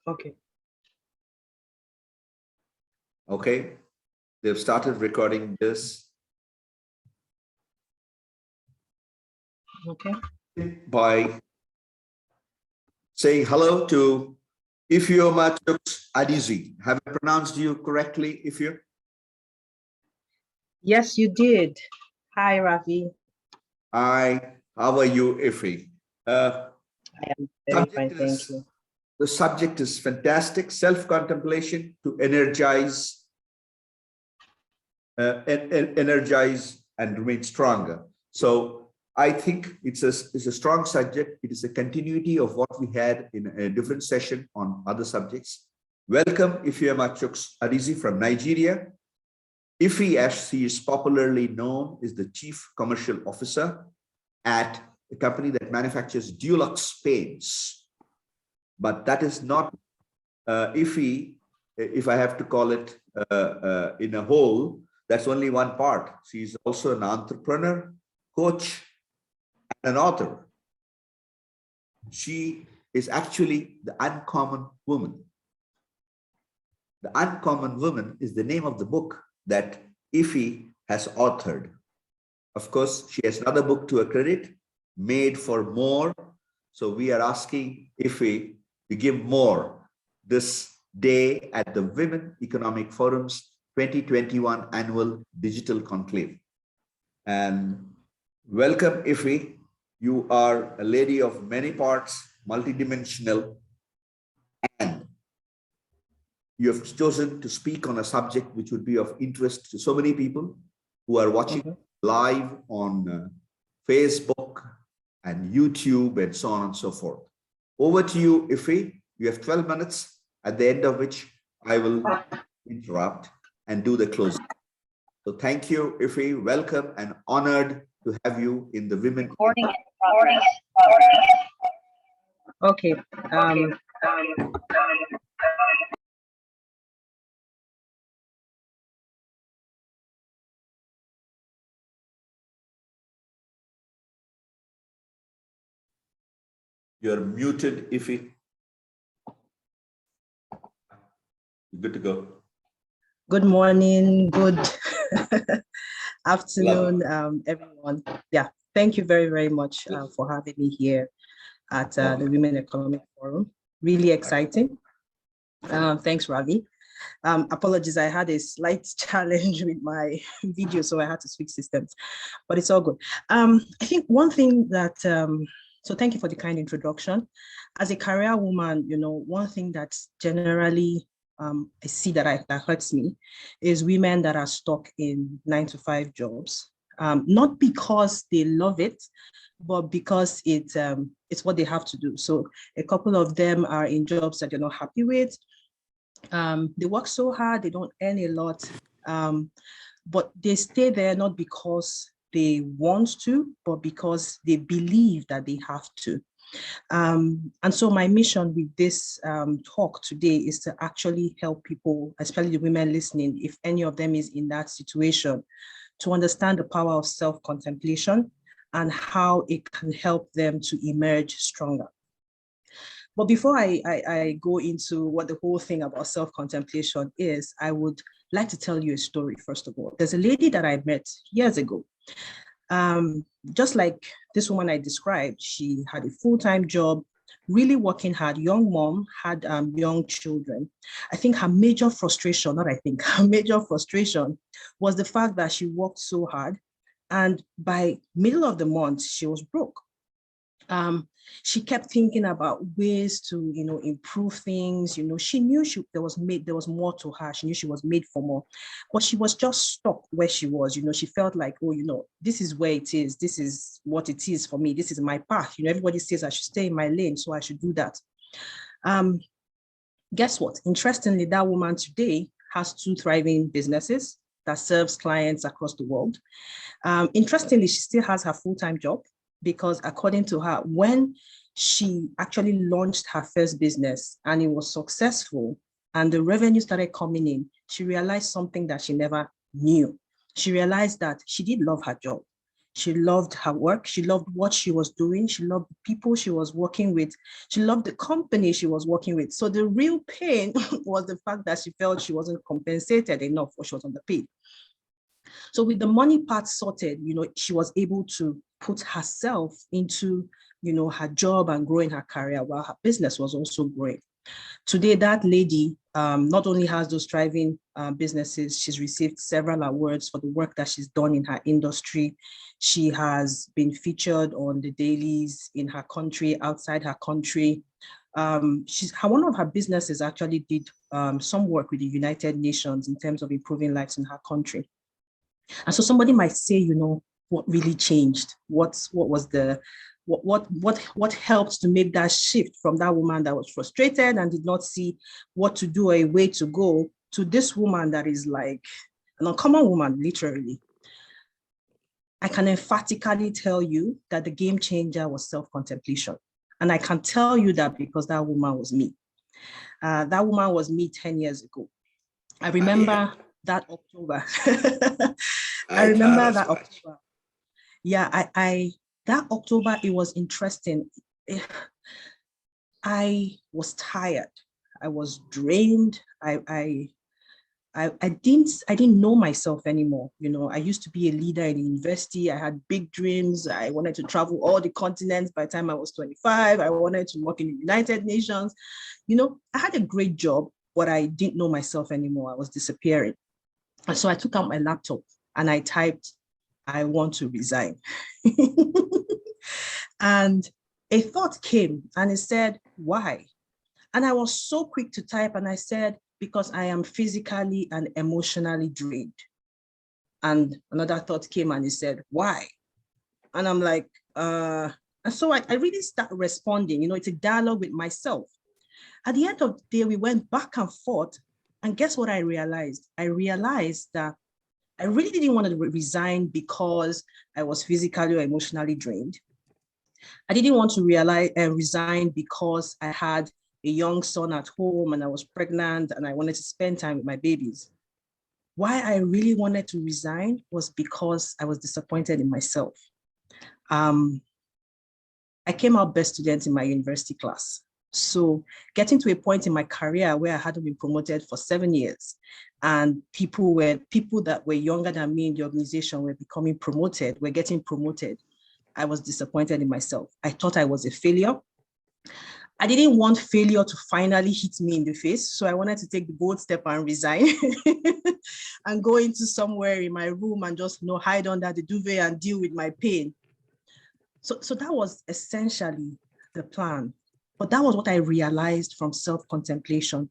Okay. Okay, they've started recording this. Okay. By saying hello to Ifeoma Adizi. Have I pronounced you correctly, Ifeoma? Yes, you did. Hi, Ravi. Hi, how are you, Ife? I am very fine, thank you. The subject is fantastic, self-contemplation to energize and remain stronger. So I think it's a strong subject. It is a continuity of what we had in a different session on other subjects. Welcome, Ifeoma Adizi from Nigeria. Ife, as he is popularly known, is the Chief Commercial Officer at a company that manufactures Dulux paints. But that is not Ife, if I have to call it in a whole, that's only one part. She's also an entrepreneur, coach, and an author. She is actually the uncommon woman. The Uncommon Woman is the name of the book that Ife has authored. Of course, she has another book to her credit, Made for More. So we are asking Ife to give more this day at the Women Economic Forum's 2021 Annual Digital Conclave. And welcome, Ife. You are a lady of many parts, multidimensional, and you have chosen to speak on a subject which would be of interest to so many people who are watching live on Facebook and YouTube and so on and so forth. Over to you, Ife. You have 12 minutes, at the end of which I will interrupt and do the closing. So thank you, Ife. Welcome and honored to have you in the Women. Recording. Okay. You're muted, Ife. Good to go. Good morning, good afternoon, everyone. Yeah, thank you very, very much for having me here at the Women Economic Forum. Really exciting. Thanks, Ravi. Apologies, I had a slight challenge with my video, so I had to switch systems, but it's all good. I think one thing that, so thank you for the kind introduction. As a career woman, you know, one thing that's generally I see that hurts me is women that are stuck in 9-to-5 jobs, not because they love it, but because it's what they have to do. So a couple of them are in jobs that they're not happy with. They work so hard, they don't earn a lot, but they stay there not because they want to, but because they believe that they have to. And so my mission with this talk today is to actually help people, especially the women listening, if any of them is in that situation, to understand the power of self-contemplation and how it can help them to emerge stronger. But before I go into what the whole thing about self-contemplation is, I would like to tell you a story, first of all. There's a lady that I met years ago. Just like this woman I described, she had a full-time job, really working hard, young mom, had young children. I think her major frustration, her major frustration was the fact that she worked so hard, and by middle of the month, she was broke. She kept thinking about ways to, you know, improve things. You know, she knew there was more to her. She knew she was made for more, but she was just stuck where she was. You know, she felt like, oh, you know, this is where it is. This is what it is for me. This is my path. You know, everybody says I should stay in my lane, so I should do that. Guess what? Interestingly, that woman today has 2 thriving businesses that serves clients across the world. Interestingly, she still has her full-time job, because according to her, when she actually launched her first business and it was successful and the revenue started coming in, she realized something that she never knew. She realized that she did love her job. She loved her work. She loved what she was doing. She loved the people she was working with. She loved the company she was working with. So the real pain was the fact that she felt she wasn't compensated enough or she was underpaid. So with the money part sorted, she was able to put herself into, her job and growing her career while her business was also growing. Today, that lady not only has those thriving businesses, she's received several awards for the work that she's done in her industry. She has been featured on the dailies in her country, outside her country. One of her businesses actually did some work with the United Nations in terms of improving lives in her country. And so somebody might say, what really changed? What was the what helped to make that shift from that woman that was frustrated and did not see what to do or a way to go to this woman that is like an uncommon woman, literally? I can emphatically tell you that the game changer was self-contemplation. And I can tell you that because that woman was me. That woman was me 10 years ago. I remember that October. I remember that October. Yeah, that October, it was interesting. I was tired. I was drained. I didn't know myself anymore. I used to be a leader in university. I had big dreams. I wanted to travel all the continents by the time I was 25. I wanted to work in the United Nations. I had a great job, but I didn't know myself anymore. I was disappearing. And so I took out my laptop and I typed, I want to resign. And a thought came and it said, why? And I was so quick to type and I said, because I am physically and emotionally drained. And another thought came and it said, why? And I'm like, and so I really start responding. It's a dialogue with myself. At the end of the day, we went back and forth. And guess what I realized? I realized that I really didn't want to resign because I was physically or emotionally drained. I didn't want to resign because I had a young son at home and I was pregnant and I wanted to spend time with my babies. Why I really wanted to resign was because I was disappointed in myself. I came out best student in my university class. So getting to a point in my career where I hadn't been promoted for 7 years and people that were younger than me in the organization were becoming promoted, were getting promoted, I was disappointed in myself. I thought I was a failure. I didn't want failure to finally hit me in the face. So I wanted to take the bold step and resign and go into somewhere in my room and just hide under the duvet and deal with my pain. So that was essentially the plan. But that was what I realized from self-contemplation.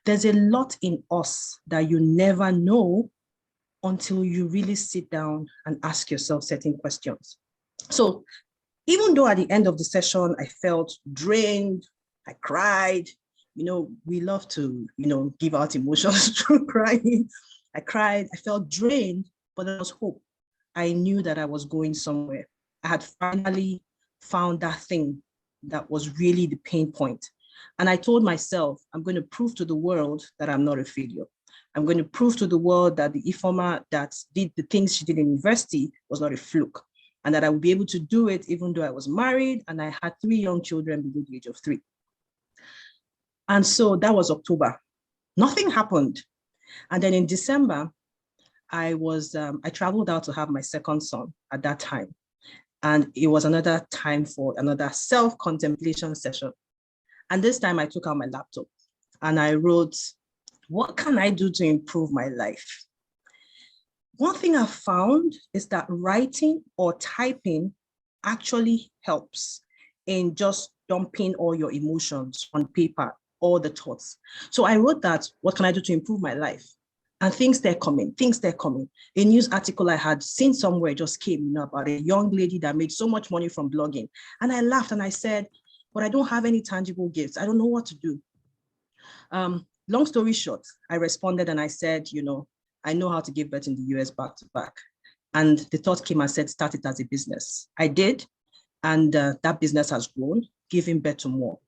There's a lot in us that you never know until you really sit down and ask yourself certain questions. So even though at the end of the session, I felt drained, I cried, we love to, give out emotions through crying. I cried, I felt drained, but there was hope. I knew that I was going somewhere. I had finally found that thing that was really the pain point. And I told myself, I'm going to prove to the world that I'm not a failure. I'm going to prove to the world that the Ifoma that did the things she did in university was not a fluke, and that I would be able to do it even though I was married and I had 3 young children below the age of 3. And so that was October. Nothing happened. And then in December, I traveled out to have my second son at that time. And it was another time for another self-contemplation session. And this time I took out my laptop and I wrote, what can I do to improve my life? One thing I found is that writing or typing actually helps in just dumping all your emotions on paper, all the thoughts. So I wrote that, what can I do to improve my life? And things they're coming. A news article I had seen somewhere just came, about a young lady that made so much money from blogging. And I laughed and I said, but I don't have any tangible gifts. I don't know what to do. Long story short, I responded and I said, I know how to give birth in the US back to back. And the thought came and said, start it as a business. I did. And that business has grown, giving birth to more.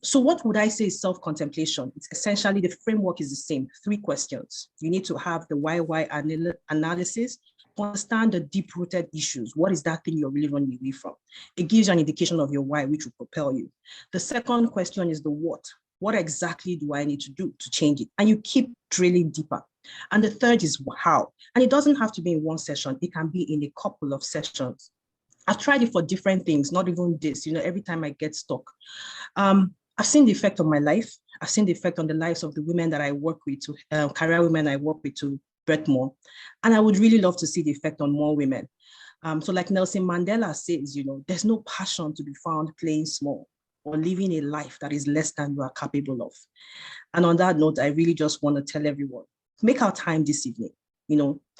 So what would I say is self-contemplation? It's essentially the framework is the same, 3 questions. You need to have the why analysis. understand the deep-rooted issues. What is that thing you're really running away from? It gives you an indication of your why, which will propel you. The second question is the what. What exactly do I need to do to change it? And you keep drilling deeper. And the third is how. And it doesn't have to be in one session. It can be in a couple of sessions. I've tried it for different things, not even this, every time I get stuck. I've seen the effect on my life. I've seen the effect on the lives of the women that I work with, career women I work with to birth more. And I would really love to see the effect on more women. So like Nelson Mandela says, there's no passion to be found playing small or living a life that is less than you are capable of. And on that note, I really just want to tell everyone, make our time this evening.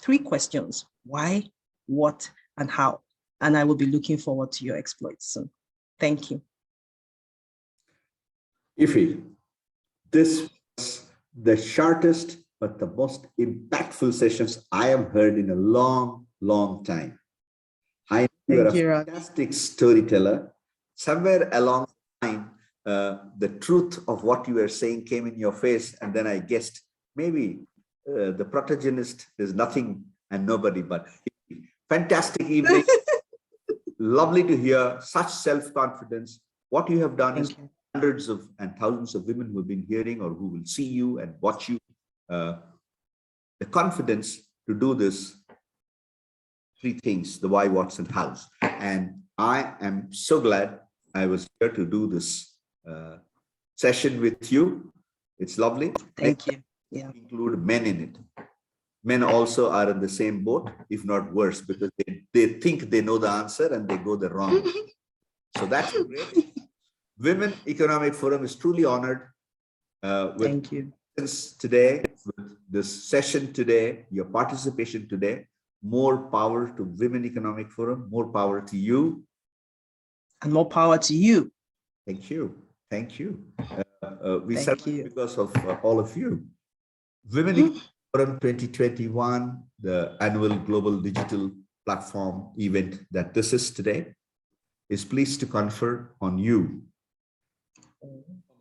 3 questions: why, what, and how. And I will be looking forward to your exploits soon. Thank you. Ify, this was the shortest but the most impactful sessions I have heard in a long, long time. I know you're a fantastic storyteller. Somewhere along the line, the truth of what you were saying came in your face, and then I guessed maybe the protagonist is nothing and nobody but Ify. Fantastic evening. Lovely to hear such self-confidence. What you have done is hundreds of and thousands of women who have been hearing or who will see you and watch you, the confidence to do this 3 things: the why, what's, and hows. And I am so glad I was here to do this session with you. It's lovely. Thank you. Yeah. Include men in it. Men also are in the same boat, if not worse, because they think they know the answer and they go the wrong way. So that's great. Women Economic Forum is truly honored with Thank you. Today, with this session today, your participation today. More power to Women Economic Forum, more power to you. And more power to you. Thank you. Thank you. We celebrate because of all of you. Women Economic Forum 2021, the annual global digital platform event that this is today, is pleased to confer on you,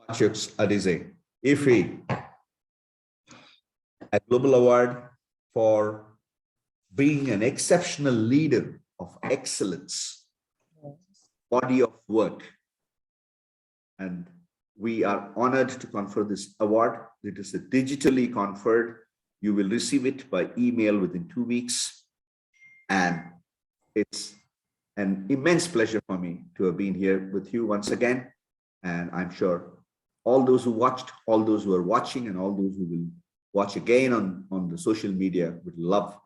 Machux Adize, Ify, a global award for being an exceptional leader of excellence, body of work. And we are honored to confer this award. It is digitally conferred. You will receive it by email within 2 weeks. And it's an immense pleasure for me to have been here with you once again. And I'm sure all those who watched, all those who are watching, and all those who will watch again on the social media would love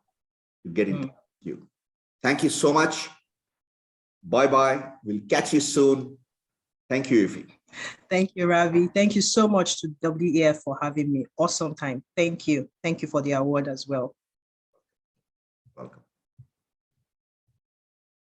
to get in touch with you. Thank you so much. Bye-bye. We'll catch you soon. Thank you, Ify. Thank you, Ravi. Thank you so much to WEF for having me. Awesome time. Thank you. Thank you for the award as well. Welcome.